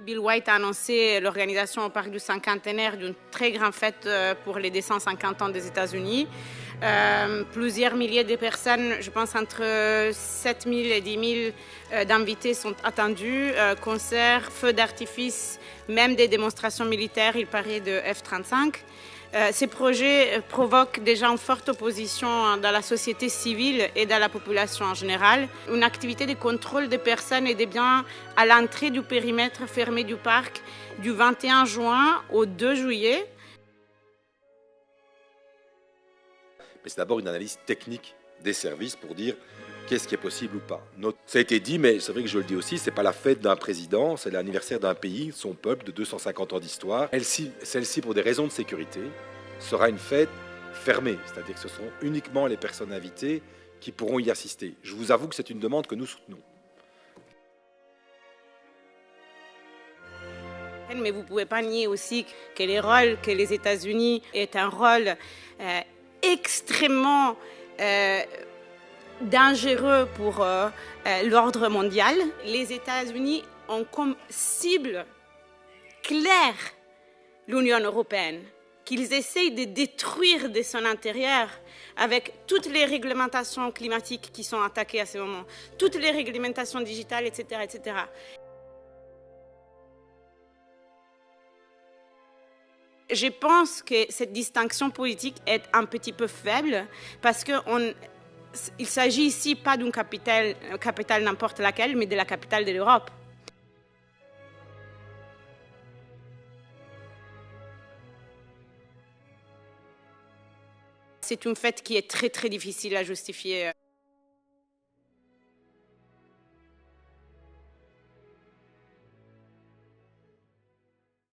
Bill White a annoncé l'organisation au Parc du Cinquantenaire d'une très grande fête pour les 250 ans des États-Unis. Plusieurs milliers de personnes, je pense entre 7 000 et 10 000 d'invités sont attendus. Concerts, feux d'artifice, même des démonstrations militaires, il paraît, de F-35. Ces projets provoquent déjà une forte opposition dans la société civile et dans la population en général. Une activité de contrôle des personnes et des biens à l'entrée du périmètre fermé du parc du 21 juin au 2 juillet. Mais c'est d'abord une analyse technique des services pour dire qu'est-ce qui est possible ou pas. Ça a été dit, mais c'est vrai que je le dis aussi, c'est pas la fête d'un président, c'est l'anniversaire d'un pays, son peuple, de 250 ans d'histoire. Celle-ci, pour des raisons de sécurité, sera une fête fermée, c'est-à-dire que ce seront uniquement les personnes invitées qui pourront y assister. Je vous avoue que c'est une demande que nous soutenons. Mais vous ne pouvez pas nier aussi que les États-Unis aient un rôle extrêmement dangereux pour l'ordre mondial. Les États-Unis ont comme cible claire l'Union européenne, qu'ils essayent de détruire de son intérieur avec toutes les réglementations climatiques qui sont attaquées à ce moment, toutes les réglementations digitales, etc., etc. Je pense que cette distinction politique est un petit peu faible parce qu'il ne s'agit ici pas d'une capitale n'importe laquelle, mais de la capitale de l'Europe. C'est une fête qui est très très difficile à justifier.